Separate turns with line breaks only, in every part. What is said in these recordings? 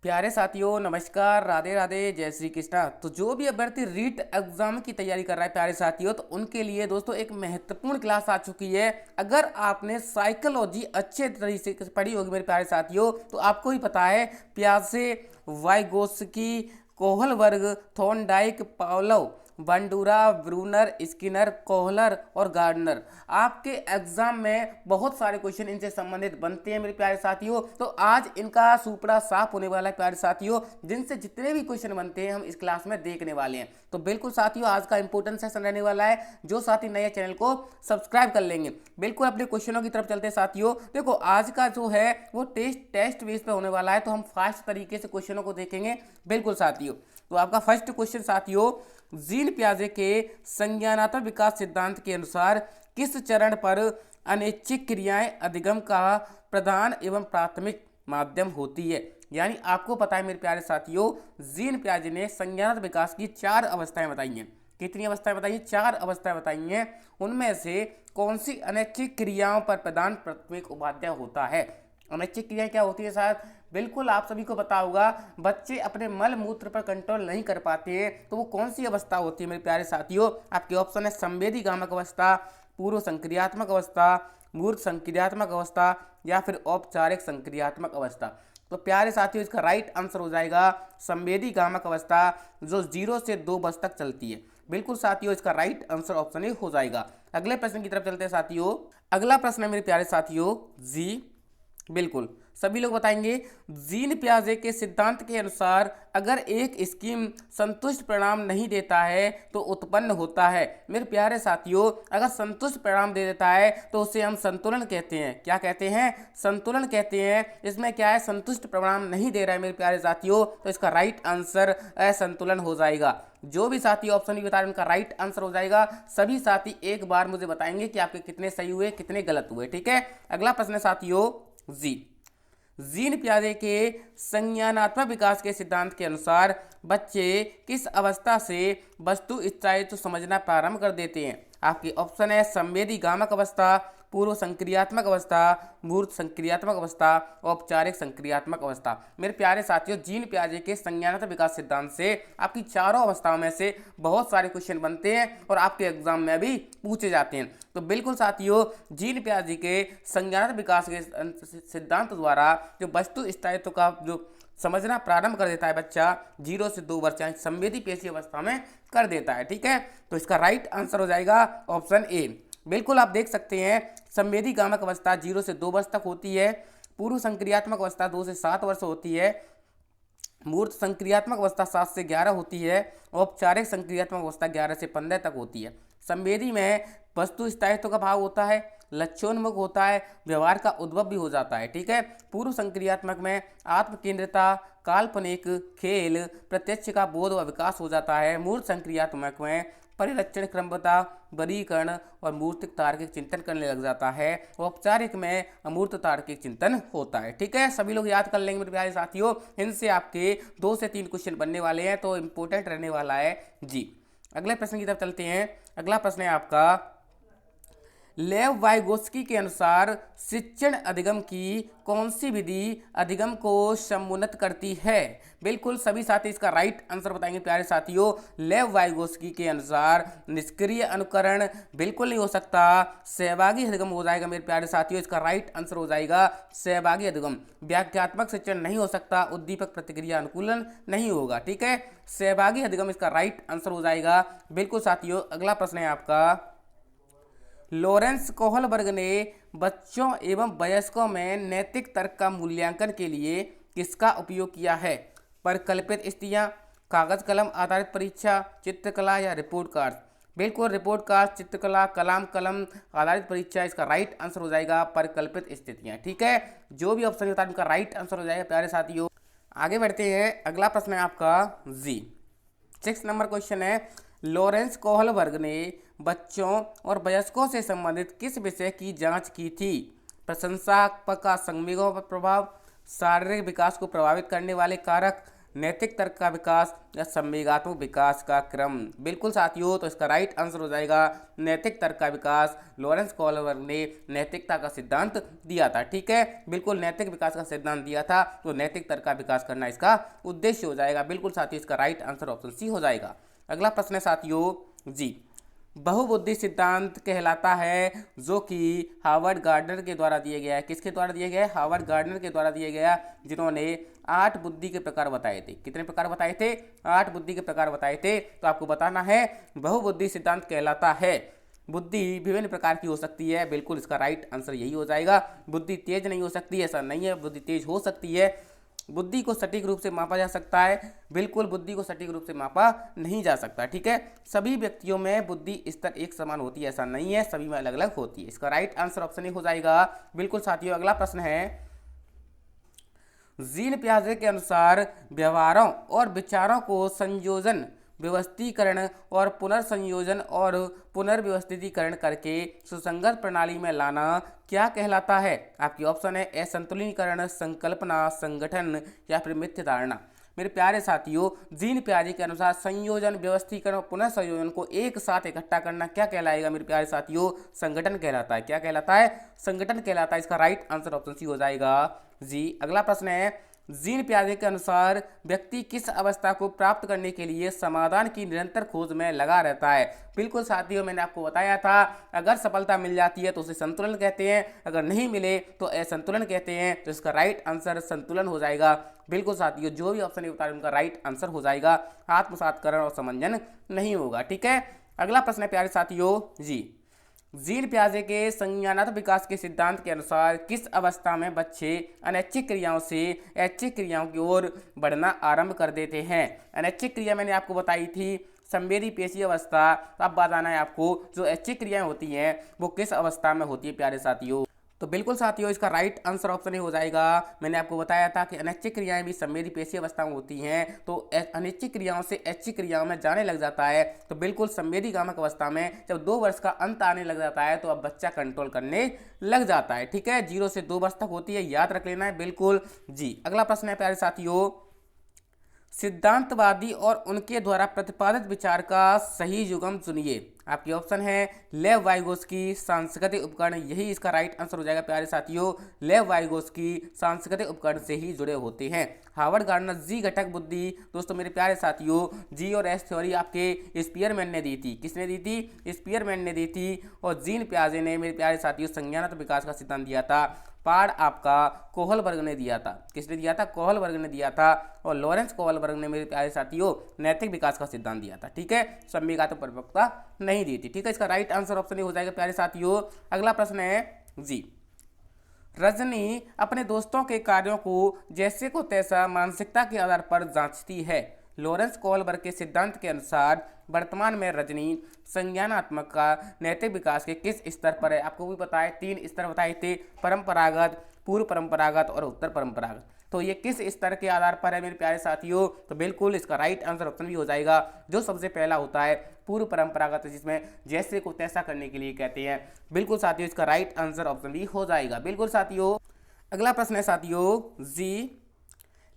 प्यारे साथियों, नमस्कार, राधे राधे, जय श्री कृष्णा। तो जो भी अभ्यर्थी रीट एग्जाम की तैयारी कर रहा है प्यारे साथियों, तो उनके लिए दोस्तों एक महत्वपूर्ण क्लास आ चुकी है। अगर आपने साइकोलॉजी अच्छे तरीके से पढ़ी होगी मेरे प्यारे साथियों, तो आपको ही पता है पियाजे, Vygotsky, Kohlberg, Thorndike, Pavlov, Bandura, Bruner, Skinner, Kohler और गार्डनर। आपके एग्जाम में बहुत सारे क्वेश्चन इनसे संबंधित बनते हैं मेरे प्यारे साथियों। तो आज इनका सुपड़ा साफ होने वाला है प्यारे साथियों, जिनसे जितने भी क्वेश्चन बनते हैं हम इस क्लास में देखने वाले हैं। तो बिल्कुल साथियों, आज का इंपॉर्टेंट सेशन रहने वाला है। जो साथी नए चैनल को सब्सक्राइब कर लेंगे, बिल्कुल अपने क्वेश्चनों की तरफ चलते हैं साथियों। देखो, आज का जो है वो टेस्ट बेस पे होने वाला है, तो हम फास्ट तरीके से क्वेश्चनों को देखेंगे बिल्कुल साथियों। तो आपका फर्स्ट क्वेश्चन साथियों, जीन पियाजे के संज्ञानात्मक विकास सिद्धांत के अनुसार किस चरण पर अनैच्छिक क्रियाएं अधिगम का प्रधान एवं प्राथमिक माध्यम होती है। यानी आपको पता है मेरे प्यारे साथियों, जीन पियाजे ने संज्ञानात्मक विकास की 4 अवस्थाएं बताई हैं। कितनी अवस्थाएं बताई हैं? 4 अवस्थाएं बताई हैं। उनमें से कौन सी अनैच्छिक क्रियाओं पर प्रधान प्राथमिक उपाध्याय होता है? अनैच्छिक क्रियाएं क्या होती है साहब? बिल्कुल आप सभी को पता होगा, बच्चे अपने मल मूत्र पर कंट्रोल नहीं कर पाते हैं, तो वो कौन सी अवस्था होती है मेरे प्यारे साथियों? आपके ऑप्शन है संवेदी गामक अवस्था, पूर्व संक्रियात्मक अवस्था, मूर्त संक्रियात्मक अवस्था या फिर औपचारिक संक्रियात्मक अवस्था। तो प्यारे साथियों, इसका राइट आंसर हो जाएगा संवेदी गामक अवस्था, जो 0 से 2 वर्ष तक चलती है। बिल्कुल साथियों, इसका राइट आंसर ऑप्शन ए हो जाएगा। अगले प्रश्न की तरफ चलते हैं साथियों। अगला प्रश्न है मेरे प्यारे साथियों जी, बिल्कुल सभी लोग बताएंगे। जीन पियाजे के सिद्धांत के अनुसार अगर एक स्कीम संतुष्ट परिणाम नहीं देता है तो उत्पन्न होता है। मेरे प्यारे साथियों, अगर संतुष्ट परिणाम दे देता है तो उसे हम संतुलन कहते हैं। क्या कहते हैं? संतुलन कहते हैं। इसमें क्या है? संतुष्ट परिणाम नहीं दे रहा है मेरे प्यारे साथियों, तो इसका राइट आंसर असंतुलन हो जाएगा। जो भी साथी ऑप्शन भी बता रहे हैं उनका राइट आंसर हो जाएगा। सभी साथी एक बार मुझे बताएंगे कि आपके कितने सही हुए, कितने गलत हुए। ठीक है, अगला प्रश्न है साथियों जी, जीन पियाजे के संज्ञानात्मक विकास के सिद्धांत के अनुसार बच्चे किस अवस्था से वस्तु स्थायित्व समझना प्रारंभ कर देते हैं? आपके ऑप्शन है संवेदी गामक अवस्था, पूर्व संक्रियात्मक अवस्था, मूर्त संक्रियात्मक अवस्था, औपचारिक संक्रियात्मक अवस्था। मेरे प्यारे साथियों, जीन पियाजे के संज्ञानात्मक विकास सिद्धांत से आपकी चारों अवस्थाओं में से बहुत सारे क्वेश्चन बनते हैं और आपके एग्जाम में भी पूछे जाते हैं। तो बिल्कुल साथियों, जीन पियाजे के संज्ञानात्मक विकास के सिद्धांत द्वारा जो वस्तु स्थायित्व का जो समझना प्रारंभ कर देता है बच्चा 0 से 2 वर्ष यानी संवेदी पेशी अवस्था में कर देता है। ठीक है, तो इसका राइट आंसर हो जाएगा ऑप्शन ए। बिल्कुल आप देख सकते हैं, संवेदी गामक अवस्था 0 से 2 वर्ष तक होती है, पूर्व संक्रियात्मक अवस्था 2 से 7 वर्ष होती है, मूर्त संक्रियात्मक अवस्था 7 से 11 होती है, औपचारिक संक्रियात्मक अवस्था 11 से 15 तक होती है। संवेदी में वस्तु स्थायित्व का भाव होता है, लक्ष्योन्मुख होता है, व्यवहार का उद्भव भी हो जाता है। ठीक है, पूर्व संक्रियात्मक में आत्मकेंद्रिता, काल्पनिक, खेल, प्रत्यक्ष का बोध व विकास हो जाता है। मूर्त संक्रियात्मक में परिलक्षण, क्रमबद्धता, वर्गीकरण और मूर्तिक तार्किक चिंतन करने लग जाता है। औपचारिक में अमूर्त तार्किक चिंतन होता है। ठीक है, सभी लोग याद कर लेंगे मेरे प्यारे साथियों। इनसे आपके 2 से 3 क्वेश्चन बनने वाले हैं, तो इंपॉर्टेंट रहने वाला है जी। अगले प्रश्न की तरफ चलते हैं। अगला प्रश्न है आपका, लेव वाइगोस्की के अनुसार शिक्षण अधिगम की कौन सी विधि अधिगम को समुन्नत करती है? बिल्कुल सभी साथी इसका राइट आंसर बताएंगे प्यारे साथियों। लेव वाइगोस्की के अनुसार निष्क्रिय अनुकरण बिल्कुल नहीं हो सकता, सहभागी अधिगम हो जाएगा मेरे प्यारे साथियों। इसका राइट आंसर हो जाएगा सहभागी अधिगम। व्याख्यात्मक शिक्षण नहीं हो सकता, उद्दीपक प्रतिक्रिया अनुकूलन नहीं होगा। ठीक है, सहभागी अधिगम इसका राइट आंसर हो जाएगा बिल्कुल साथियों। अगला प्रश्न है आपका, लॉरेंस कोहलबर्ग ने बच्चों एवं वयस्कों में नैतिक तर्क का मूल्यांकन के लिए किसका उपयोग किया है? परिकल्पित स्थितियां, कागज कलम आधारित परीक्षा, चित्रकला या रिपोर्ट कार्ड? बिल्कुल रिपोर्ट कार्ड, चित्रकला, कलाम कलम आधारित परीक्षा, इसका राइट आंसर हो जाएगा परिकल्पित स्थितियां। ठीक है, जो भी ऑप्शन होता है उनका राइट आंसर हो जाएगा प्यारे साथियों। आगे बढ़ते हैं। अगला प्रश्न है आपका जी, 6 नंबर क्वेश्चन है, लॉरेंस कोहलबर्ग ने बच्चों और वयस्कों से संबंधित किस विषय की जांच की थी? प्रशंसा का संवेगों पर प्रभाव, शारीरिक विकास को प्रभावित करने वाले कारक, नैतिक तर्क का विकास या संवेगात्मक विकास का क्रम। बिल्कुल साथियों, तो इसका राइट आंसर हो जाएगा नैतिक तर्क का विकास। लॉरेंस कोहलबर्ग ने नैतिकता का सिद्धांत दिया था। ठीक है, बिल्कुल नैतिक विकास का सिद्धांत दिया था, तो नैतिक तर्क का विकास करना इसका उद्देश्य हो जाएगा। बिल्कुल साथियों, इसका राइट आंसर ऑप्शन सी हो जाएगा। अगला प्रश्न है साथियों जी, बहुबुद्धि सिद्धांत कहलाता है, जो कि हार्वर्ड गार्डनर के द्वारा दिया गया है। किसके द्वारा दिया गया है? हार्वर्ड गार्डनर के द्वारा दिया गया, जिन्होंने 8 बुद्धि के प्रकार बताए थे। कितने प्रकार बताए थे? 8 बुद्धि के प्रकार बताए थे। तो आपको बताना है बहुबुद्धि सिद्धांत कहलाता है। बुद्धि विभिन्न प्रकार की हो सकती है। बिल्कुल इसका राइट आंसर यही हो जाएगा। बुद्धि तेज नहीं हो सकती, ऐसा नहीं है, बुद्धि तेज हो सकती है। बुद्धि को सटीक रूप से मापा जा सकता है। बिल्कुल बुद्धि को सटीक रूप से मापा नहीं जा सकता। ठीक है, सभी व्यक्तियों में बुद्धि स्तर एक समान होती है, ऐसा नहीं है, सभी में अलग अलग होती है। इसका राइट आंसर ऑप्शन ए हो जाएगा। बिल्कुल साथियों, अगला प्रश्न है, जीन पियाजे के अनुसार व्यवहारों और विचारों को संयोजन, व्यवस्थीकरण और पुनर्संयोजन और पुनर्व्यवस्थितीकरण करके सुसंगत प्रणाली में लाना क्या कहलाता है? आपकी ऑप्शन है असंतुलीकरण, संकल्पना, संगठन या फिर मिथ्य धारणा। मेरे प्यारे साथियों, जीन पियाजे के अनुसार संयोजन, व्यवस्थीकरण और पुनर्संयोजन को एक साथ इकट्ठा करना क्या कहलाएगा? मेरे प्यारे साथियों, संगठन कहलाता है। क्या कहलाता है? संगठन कहलाता है। इसका राइट आंसर ऑप्शन सी हो जाएगा जी। अगला प्रश्न है, जीन पियाजे के अनुसार व्यक्ति किस अवस्था को प्राप्त करने के लिए समाधान की निरंतर खोज में लगा रहता है? बिल्कुल साथियों, मैंने आपको बताया था, अगर सफलता मिल जाती है तो उसे संतुलन कहते हैं, अगर नहीं मिले तो असंतुलन कहते हैं। तो इसका राइट आंसर संतुलन हो जाएगा। बिल्कुल साथियों, जो भी ऑप्शन बता रहे उनका राइट आंसर हो जाएगा। आत्मसातकरण और समंजन नहीं होगा। ठीक है, अगला प्रश्न है प्यारे साथियों जी, जीन पियाजे के संज्ञानात्मक विकास के सिद्धांत के अनुसार किस अवस्था में बच्चे अनैच्छिक क्रियाओं से ऐच्छिक क्रियाओं की ओर बढ़ना आरंभ कर देते हैं? अनैच्छिक क्रिया मैंने आपको बताई थी संवेदी पेशी अवस्था। तो अब बताना है आपको, जो ऐच्छिक क्रियाएं होती हैं वो किस अवस्था में होती है प्यारे साथियों। तो बिल्कुल साथियों, इसका राइट आंसर ऑप्शन ही हो जाएगा। मैंने आपको बताया था कि अनैच्छिक क्रियाएं भी संवेदी पेशी अवस्था में होती हैं, तो अनैच्छिक क्रियाओं से ऐच्छिक क्रियाओं में जाने लग जाता है। तो बिल्कुल संवेदी कामक अवस्था में जब 2 वर्ष का अंत आने लग जाता है तो अब बच्चा कंट्रोल करने लग जाता है। ठीक है, 0 से 2 वर्ष तक होती है, याद रख लेना है। बिल्कुल जी। अगला प्रश्न है प्यारे साथियों, सिद्धांतवादी और उनके द्वारा प्रतिपादित विचार का सही युग्म चुनिए। आपकी ऑप्शन है लेव वाइगोस्की, सांस्कृतिक उपकरण। यही इसका राइट आंसर हो जाएगा प्यारे साथियों। लेव वाइगोस्की सांस्कृतिक उपकरण से ही जुड़े होते हैं। हार्वर्ड गार्डनर जी घटक बुद्धि, दोस्तों मेरे प्यारे साथियों, जी और एस थ्योरी आपके स्पीयरमैन ने दी थी। किसने दी थी? स्पीयरमैन ने दी थी। और जीन पियाजे ने मेरे प्यारे साथियों संज्ञानात्मक विकास का सिद्धांत दिया था। पाड़ आपका कोहलबर्ग ने दिया था। किसने दिया था? कोहलबर्ग ने दिया था। और लॉरेंस कोहलबर्ग ने मेरे प्यारे साथियों नैतिक विकास का सिद्धांत दिया था। ठीक है, संवेगात्मक परिपक्वता नहीं दी थी। ठीक है, इसका राइट आंसर ऑप्शन हो जाएगा प्यारे साथियों। अगला प्रश्न है जी, रजनी अपने दोस्तों के कार्यों को जैसे को तैसा मानसिकता के आधार पर जांचती है। लॉरेंस कोहलबर्ग के सिद्धांत के अनुसार वर्तमान में रजनी संज्ञानात्मक का नैतिक विकास के किस स्तर पर है? आपको भी पता है 3 स्तर बताए थे, परंपरागत, पूर्व परंपरागत और उत्तर परंपरागत। तो ये किस स्तर के आधार पर है मेरे प्यारे साथियों? तो बिल्कुल इसका राइट आंसर ऑप्शन भी हो जाएगा। जो सबसे पहला होता है पूर्व परंपरागत, जिसमें जैसे को तैसा करने के लिए कहते हैं। बिल्कुल साथियों, इसका राइट आंसर ऑप्शन भी हो जाएगा। बिल्कुल साथियों, अगला प्रश्न है साथियों जी,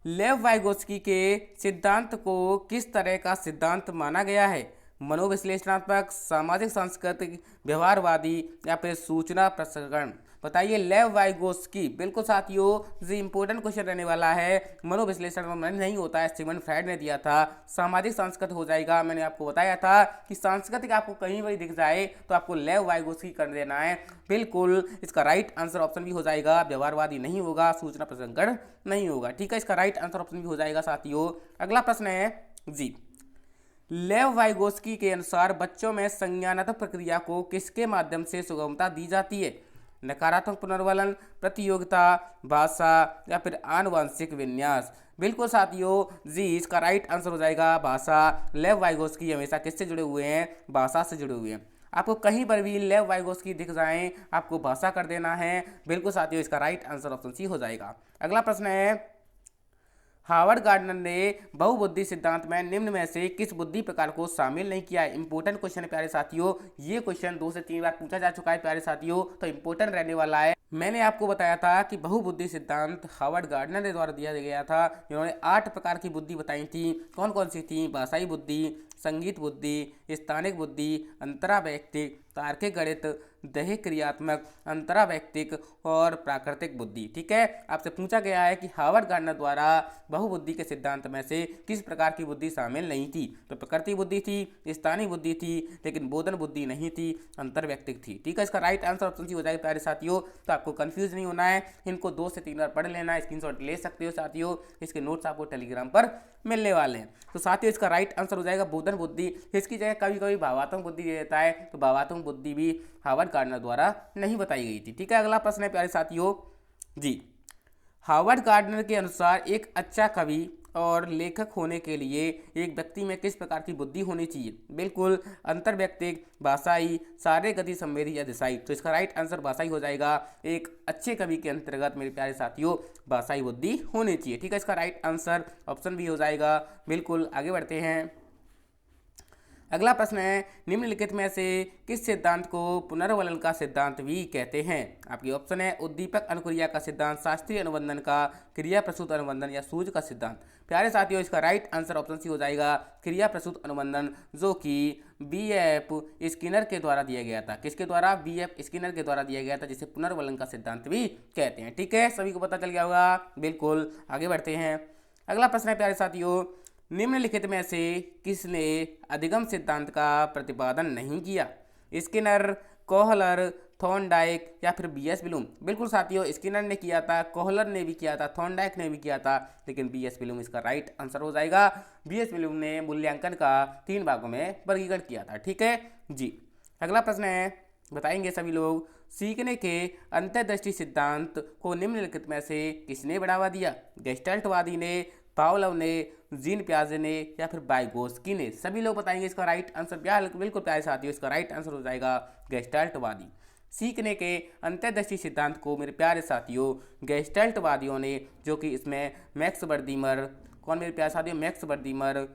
लेव वाइगोस्की के सिद्धांत को किस तरह का सिद्धांत माना गया है? मनोविश्लेषणात्मक, सामाजिक सांस्कृतिक, व्यवहारवादी या फिर सूचना प्रसंस्करण? बताइए लेव वाइगोस्की। बिल्कुल साथियों जी, इंपॉर्टेंट क्वेश्चन रहने वाला है। मनोविश्लेषण में नहीं होता है, सिगमंड फ्रायड ने दिया था। सामाजिक सांस्कृतिक हो जाएगा। मैंने आपको बताया था कि सांस्कृतिक आपको कहीं भी दिख जाए तो आपको लेव वाइगोस्की कर देना है। बिल्कुल इसका राइट आंसर ऑप्शन भी हो जाएगा। व्यवहारवादी नहीं होगा, सूचना प्रसंस्करण नहीं होगा। ठीक है, इसका राइट आंसर ऑप्शन भी हो जाएगा साथियों। अगला प्रश्न है जी, लेव वाइगोस्की के अनुसार बच्चों में संज्ञानात्मक प्रक्रिया को किसके माध्यम से सुगमता दी जाती है? नकारात्मक पुनर्वलन, प्रतियोगिता, भाषा या फिर आनुवंशिक विन्यास? बिल्कुल साथियों जी, इसका राइट आंसर हो जाएगा भाषा। लेव वाइगोस्की हमेशा किससे जुड़े हुए हैं? भाषा से जुड़े हुए हैं। आपको कहीं पर भी लेव वाइगोस्की दिख जाए आपको भाषा कर देना है। बिल्कुल साथियों, इसका राइट आंसर ऑप्शन सी हो जाएगा। अगला प्रश्न है, हार्वर्ड गार्डनर ने बहुबुद्धि सिद्धांत में निम्न में से किस बुद्धि प्रकार को शामिल नहीं किया है? इंपॉर्टेंट क्वेश्चन है प्यारे साथियों। ये क्वेश्चन 2 से 3 बार पूछा जा चुका है प्यारे साथियों, तो इंपॉर्टेंट रहने वाला है। मैंने आपको बताया था कि बहुबुद्धि सिद्धांत हार्वर्ड गार्डनर के द्वारा दिया गया था। इन्होंने 8 प्रकार की बुद्धि बताई थी। कौन कौन सी थी? भाषाई बुद्धि, संगीत बुद्धि, स्थानिक बुद्धि, अंतरावैयक्तिक, तार्किक गणित, दैहिक क्रियात्मक, अंतरावैयक्तिक और प्राकृतिक बुद्धि। ठीक है, आपसे पूछा गया है कि हार्वर्ड गार्डनर द्वारा बहुबुद्धि के सिद्धांत में से किस प्रकार की बुद्धि शामिल नहीं थी? तो प्रकृति बुद्धि थी, स्थानीय बुद्धि थी, लेकिन बोधन बुद्धि नहीं थी, अंतर्वैयक्तिक थी। ठीक है, इसका राइट आंसर ऑप्शन सी हो जाएगा प्यारे साथियों। तो आपको कंफ्यूज नहीं होना है, इनको 2 से 3 बार पढ़ लेना है, स्क्रीनशॉट ले सकते हो साथियों। इसके नोट्स आपको टेलीग्राम पर मिलने वाले हैं। तो साथियों इसका राइट आंसर हो जाएगा बोधन बुद्धि। इसकी जगह कभी कभी भावात्मक बुद्धि दे देता है, तो भावात्मक बुद्धि भी हार्वर्ड गार्डनर द्वारा नहीं बताई गई थी। ठीक है, अगला प्रश्न है प्यारे साथियों जी, हार्वर्ड गार्डनर के अनुसार एक अच्छा कवि और लेखक होने के लिए एक व्यक्ति में किस प्रकार की बुद्धि होनी चाहिए? बिल्कुल अंतर्वैयक्तिक, भाषाई, शारीरिक गति संवेदी या दिशाई। तो इसका राइट आंसर भाषाई हो जाएगा। एक अच्छे कवि के अंतर्गत मेरे प्यारे साथियों भाषाई बुद्धि होनी चाहिए। ठीक है, इसका राइट आंसर ऑप्शन बी हो जाएगा। बिल्कुल आगे बढ़ते हैं। अगला प्रश्न है, निम्नलिखित में से किस सिद्धांत को पुनर्वलन का सिद्धांत भी कहते हैं? आपकी ऑप्शन है उद्दीपक अनुक्रिया का सिद्धांत, शास्त्रीय अनुबंधन का, क्रिया प्रसूत अनुबंधन या सूझ का सिद्धांत। प्यारे साथियों इसका राइट आंसर ऑप्शन सी हो जाएगा, क्रिया प्रसूत अनुबंधन, जो कि BF स्किनर के द्वारा दिया गया था। किसके द्वारा? BF स्किनर के द्वारा दिया गया था, जिसे पुनर्वलन का सिद्धांत भी कहते हैं। ठीक है, सभी को पता चल गया होगा। बिल्कुल आगे बढ़ते हैं। अगला प्रश्न है प्यारे साथियों, निम्नलिखित में से किसने अधिगम सिद्धांत का प्रतिपादन नहीं किया? स्किनर, कोहलर, थॉर्नडाइक या फिर BS ब्लूम। बिल्कुल साथियों स्किनर ने किया था, कोहलर ने भी किया था, थॉर्नडाइक ने भी किया था, लेकिन BS ब्लूम इसका राइट आंसर हो जाएगा। BS ब्लूम ने मूल्यांकन का 3 भागों में वर्गीकरण किया था। ठीक है जी, अगला प्रश्न है, बताएंगे सभी लोग, सीखने के अंतर्दृष्टि सिद्धांत को निम्नलिखित में से किसने बढ़ावा दिया? गेस्टाल्टवादी ने, पावलोव ने, जीन पियाजे ने या फिर वाइगोत्स्की ने। सभी लोग बताएंगे इसका राइट आंसर। बिल्कुल प्यारे साथियों इसका राइट आंसर हो जाएगा गेस्टाल्टवादी। सीखने के अंतर्दृष्टि सिद्धांत को मेरे प्यारे साथियों गेस्टाल्टवादियों ने, जो कि इसमें मैक्स बर्दीमर, कौन मेरे प्यारे साथियों? मैक्स बर्दीमर,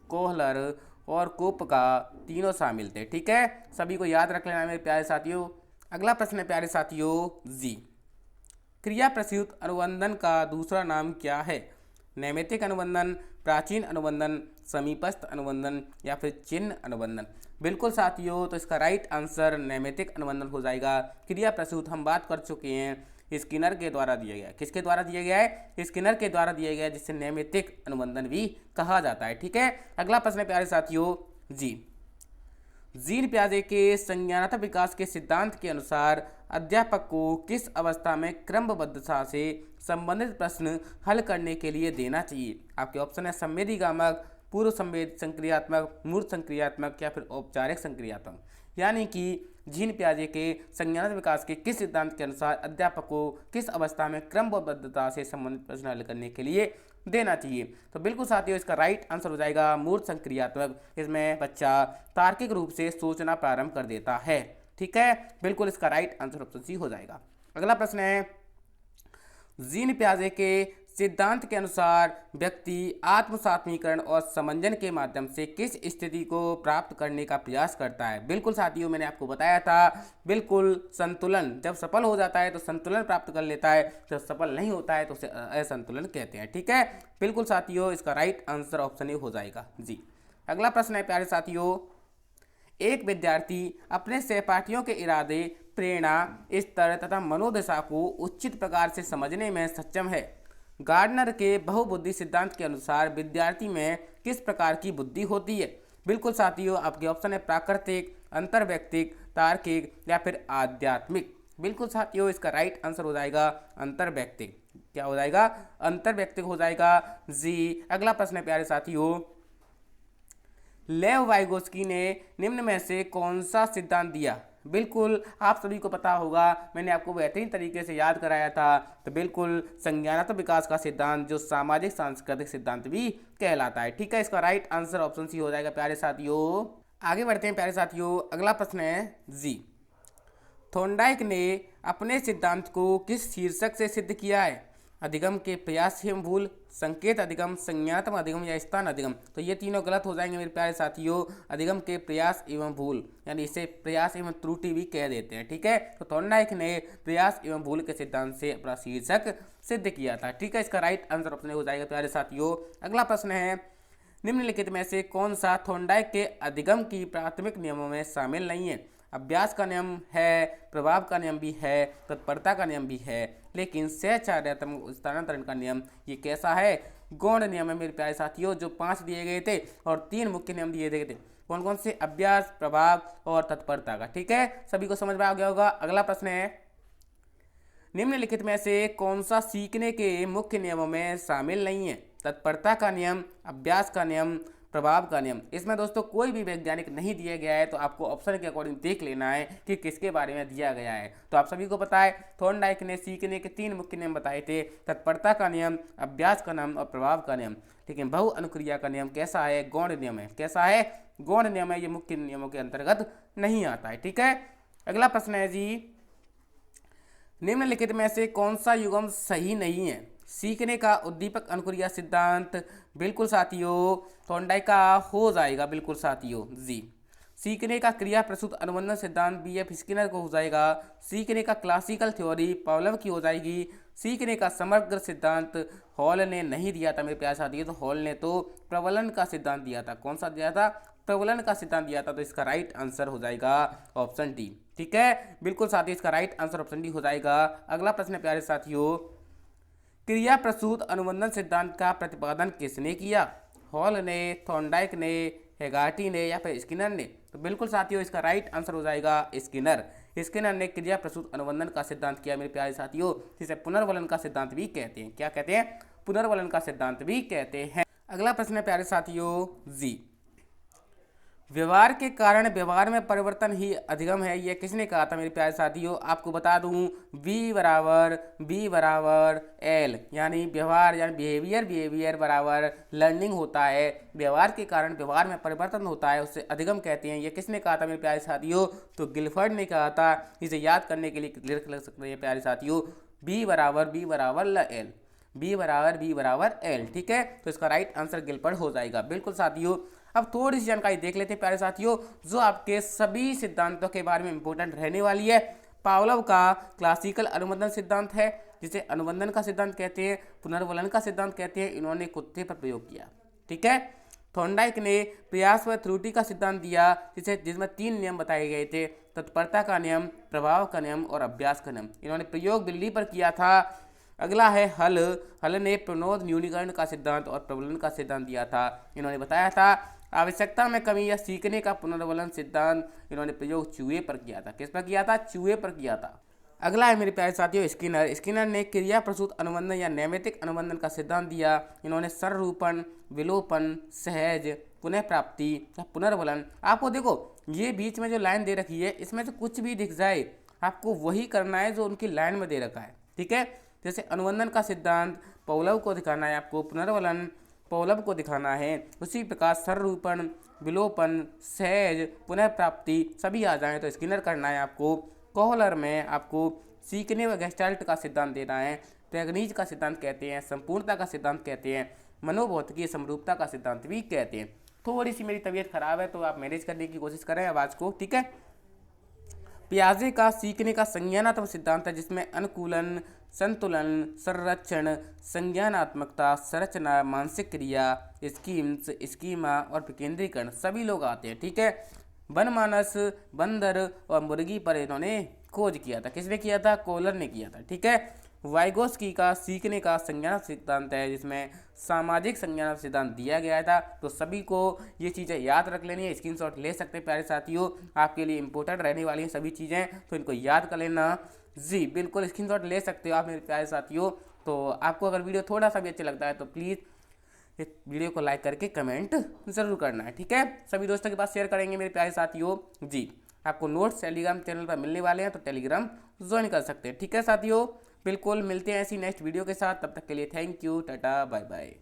कोहलर और कोपका तीनों शामिल थे। ठीक है, सभी को याद रख लेना मेरे प्यारे साथियों। अगला प्रश्न है प्यारे साथियों जी, क्रिया प्रसूत अनुबंधन का दूसरा नाम क्या है? नैमित्तिक अनुबंधन, प्राचीन अनुबंधन, समीपस्थ अनुबंधन या फिर चिन्ह अनुबंधन। बिल्कुल साथियों, तो इसका राइट आंसर नैमित्तिक अनुबंधन हो जाएगा। क्रिया प्रसूत हम बात कर चुके हैं, स्किनर के द्वारा दिया गया है। किसके द्वारा दिया गया है? स्किनर के द्वारा दिया गया है, जिसे नैमित्तिक अनुबंधन भी कहा जाता है। ठीक है, अगला प्रश्न है प्यारे साथियों जी, जीन पियाजे के संज्ञानात्मक विकास के सिद्धांत के अनुसार अध्यापक को किस अवस्था में क्रमबद्धता से संबंधित प्रश्न हल करने के लिए देना चाहिए? आपके ऑप्शन है संवेदीगामक, पूर्व संवेद संक्रियात्मक, मूर्त संक्रियात्मक या फिर औपचारिक संक्रियात्मक। यानी कि जीन पियाजे के संज्ञानात्मक विकास के किस सिद्धांत के अनुसार अध्यापक को किस अवस्था में क्रमबद्धता से संबंधित प्रश्न हल करने के लिए देना चाहिए? तो बिल्कुल साथियों इसका राइट आंसर हो जाएगा मूर्त संक्रियात्मक। इसमें बच्चा तार्किक रूप से सोचना प्रारंभ कर देता है। ठीक है, बिल्कुल इसका राइट आंसर ऑप्शन सी हो जाएगा। अगला प्रश्न है, जीन पियाजे के सिद्धांत के अनुसार व्यक्ति आत्मसात्मीकरण और समंजन के माध्यम से किस स्थिति को प्राप्त करने का प्रयास करता है? बिल्कुल साथियों मैंने आपको बताया था, बिल्कुल संतुलन। जब सफल हो जाता है तो संतुलन प्राप्त कर लेता है, जब सफल नहीं होता है तो उसे असंतुलन कहते हैं। ठीक है, बिल्कुल साथियों इसका राइट आंसर ऑप्शन ए हो जाएगा जी। अगला प्रश्न है प्यारे साथियों, एक विद्यार्थी अपने सहपाठियों के इरादे, प्रेरणा, स्तर तथा मनोदशा को उचित प्रकार से समझने में सक्षम है। गार्डनर के बहुबुद्धि सिद्धांत के अनुसार विद्यार्थी में किस प्रकार की बुद्धि होती है? बिल्कुल साथियों आपके ऑप्शन है प्राकृतिक, अंतर्वैयक्तिक, तार्किक या फिर आध्यात्मिक। बिल्कुल साथियों इसका राइट आंसर हो जाएगा अंतर्वैयक्तिक। क्या हो जाएगा? अंतर्वैयक्तिक हो जाएगा जी। अगला प्रश्न है प्यारे साथियों, लेव वाइगोत्स्की ने निम्न में से कौन सा सिद्धांत दिया? बिल्कुल आप सभी को पता होगा, मैंने आपको बेहतरीन तरीके से याद कराया था। तो बिल्कुल संज्ञानात्मक विकास का सिद्धांत, जो सामाजिक सांस्कृतिक सिद्धांत भी कहलाता है। ठीक है, इसका राइट आंसर ऑप्शन सी हो जाएगा प्यारे साथियों। आगे बढ़ते हैं प्यारे साथियों, अगला प्रश्न है जी, थॉर्नडाइक ने अपने सिद्धांत को किस शीर्षक से सिद्ध किया है? अधिगम के प्रयास एवं भूल, संकेत अधिगम, संज्ञात्मक अधिगम या स्थान अधिगम। तो ये तीनों गलत हो जाएंगे मेरे प्यारे साथियों। अधिगम के प्रयास एवं भूल, यानी इसे प्रयास एवं त्रुटि भी कह देते हैं। ठीक है, तो थॉर्नडाइक ने प्रयास एवं भूल के सिद्धांत से अपना शीर्षक सिद्ध किया था। ठीक है, इसका राइट आंसर ऑप्शन हो जाएगा प्यारे साथियों। अगला प्रश्न है, निम्नलिखित में से कौन सा थॉर्नडाइक के अधिगम की प्राथमिक नियमों में शामिल नहीं है? अभ्यास का नियम है, प्रभाव का नियम भी है, तत्परता का नियम भी है, लेकिन सहचार्यात्मक स्थानांतरण का नियम ये कैसा है? गौण नियम है मेरे प्यारे साथियों, जो 5 दिए गए थे और 3 मुख्य नियम दिए गए थे। कौन कौन से? अभ्यास, प्रभाव और तत्परता का। ठीक है, सभी को समझ में आ गया होगा। अगला प्रश्न है, निम्नलिखित में से कौन सा सीखने के मुख्य नियमों में शामिल नहीं है? तत्परता का नियम, अभ्यास का नियम, प्रभाव का नियम। इसमें दोस्तों कोई भी वैज्ञानिक नहीं दिया गया है, तो आपको ऑप्शन के अकॉर्डिंग देख लेना है कि किसके बारे में दिया गया है। तो आप सभी को पता है थॉर्नडाइक ने सीखने के 3 मुख्य नियम बताए थे, तत्परता का नियम, अभ्यास का नियम और प्रभाव का नियम। लेकिन बहु अनुक्रिया का नियम कैसा है? गौण नियम है। कैसा है? गौण नियम है, ये मुख्य नियमों के अंतर्गत नहीं आता है। ठीक है, अगला प्रश्न है जी, निम्नलिखित में से कौन सा युग्म सही नहीं है? सीखने का उद्दीपक अनुक्रिया सिद्धांत, बिल्कुल साथियों थॉर्नडाइक का हो जाएगा, बिल्कुल साथियों जी। सीखने का क्रिया प्रसूत अनुबंधन सिद्धांत बीएफ स्किनर को हो जाएगा। सीखने का क्लासिकल थ्योरी पावलोव की हो जाएगी। सीखने का समग्र सिद्धांत हॉल ने नहीं दिया था मेरे प्यारे साथियों, तो हॉल ने तो प्रबलन का सिद्धांत दिया था। कौन सा दिया था? प्रबलन का सिद्धांत दिया था। तो इसका राइट आंसर हो जाएगा ऑप्शन डी। ठीक है, बिल्कुल साथियों इसका राइट आंसर ऑप्शन डी हो जाएगा। अगला प्रश्न है प्यारे साथियों, क्रिया प्रसूत अनुबंधन सिद्धांत का प्रतिपादन किसने किया? हॉल ने, थॉर्नडाइक ने, हेगार्टी ने या फिर स्किनर ने? तो बिल्कुल साथियों इसका राइट आंसर हो जाएगा स्किनर। स्किनर ने क्रिया प्रसूत अनुबंधन का सिद्धांत किया मेरे प्यारे साथियों, जिसे पुनर्वलन का सिद्धांत भी कहते हैं। क्या कहते हैं? पुनर्वलन का सिद्धांत भी कहते हैं। अगला प्रश्न है प्यारे साथियों जी, व्यवहार के कारण व्यवहार में परिवर्तन ही अधिगम है, यह किसने कहा था मेरे प्यारे साथियों? आपको बता दूं, V बराबर L, यानी व्यवहार यानी बिहेवियर बराबर लर्निंग होता है। व्यवहार के कारण व्यवहार में परिवर्तन होता है, उससे अधिगम कहते हैं। यह किसने कहा था मेरे प्यारे साथियों? तो गिलफर्ड ने कहा था। इसे याद करने के लिए लिख सकते हैं प्यारे साथियों, B बराबर L, B बराबर L। ठीक है, तो इसका राइट आंसर गिलफर्ड हो जाएगा। बिल्कुल साथियों, अब थोड़ी सी जानकारी देख लेते हैं प्यारे साथियों, जो आपके सभी सिद्धांतों के बारे में इंपॉर्टेंट रहने वाली है। पावलोव का क्लासिकल अनुबंधन सिद्धांत है, जिसे अनुबंधन का सिद्धांत कहते हैं, पुनर्वलन का सिद्धांत कहते हैं। इन्होंने कुत्ते पर प्रयोग किया। ठीक है, थॉर्नडाइक ने प्रयास व त्रुटि का सिद्धांत दिया, जिसमें 3 नियम बताए गए थे, तत्परता का नियम, प्रभाव का नियम और अभ्यास का नियम। इन्होंने प्रयोग बिल्ली पर किया था। अगला है हल ने प्रणोद न्यूनीकरण का सिद्धांत और प्रबलन का सिद्धांत दिया था। इन्होंने बताया था आवश्यकता में कमी या सीखने का पुनर्वलन सिद्धांत इन्होंने प्रयोग चूहे पर किया था। किस पर किया था? चूहे पर किया था। अगला है मेरे प्यारे साथियों स्किनर ने क्रिया प्रसूत अनुबंधन या नैमित्तिक अनुबंधन का सिद्धांत दिया। इन्होंने सररूपण, विलोपन, सहज, पुनः प्राप्ति या पुनर्वलन। आपको देखो ये बीच में जो लाइन दे रखी है, इसमें से कुछ भी दिख जाए आपको वही करना है जो उनकी लाइन में दे रखा है। ठीक है, जैसे अनुबंधन का सिद्धांत पावलोव को दिखाना है, आपको पुनर्वलन पावलोव को दिखाना है। उसी प्रकार सररूपण, विलोपन, सहज, पुनः प्राप्ति सभी आ जाएं तो स्किनर करना है आपको। कोहलर में आपको सीखने व गेस्टाल्ट का सिद्धांत देना है। प्रैग्नीज का सिद्धांत कहते हैं, संपूर्णता का सिद्धांत कहते हैं, मनोभौतिकीय समरूपता का सिद्धांत भी कहते हैं। थोड़ी सी मेरी तबीयत खराब है तो आप मैनेज करने की कोशिश करें आवाज़ को। ठीक है, पियाजे का सीखने का संज्ञानात्मक सिद्धांत है, जिसमें अनुकूलन, संतुलन, संरक्षण, संज्ञानात्मकता, संरचना, मानसिक क्रिया, स्कीम्स, स्कीमा और विकेंद्रीकरण सभी लोग आते हैं। ठीक है, वनमानस, बंदर और मुर्गी पर इन्होंने खोज किया था। किसने किया था? कोहलर ने किया था। ठीक है, वाइगोस्की का सीखने का संज्ञान सिद्धांत है, जिसमें सामाजिक संज्ञान सिद्धांत दिया गया था। तो सभी को ये चीज़ें याद रख लेनी है, स्क्रीनशॉट ले सकते हैं प्यारे साथियों, आपके लिए इंपॉर्टेंट रहने वाली हैं सभी चीज़ें, तो इनको याद कर लेना। जी बिल्कुल स्क्रीनशॉट ले सकते हो आप मेरे प्यारे साथियों। तो आपको अगर वीडियो थोड़ा सा भी अच्छा लगता है तो प्लीज़ इस वीडियो को लाइक करके कमेंट ज़रूर करना है। ठीक है, सभी दोस्तों के पास शेयर करेंगे मेरे प्यारे साथियों। जी आपको नोट्स टेलीग्राम चैनल पर मिलने वाले हैं, तो टेलीग्राम ज्वाइन कर सकते हैं। ठीक है साथियों, बिल्कुल मिलते हैं ऐसी नेक्स्ट वीडियो के साथ, तब तक के लिए thank you, tata bye bye.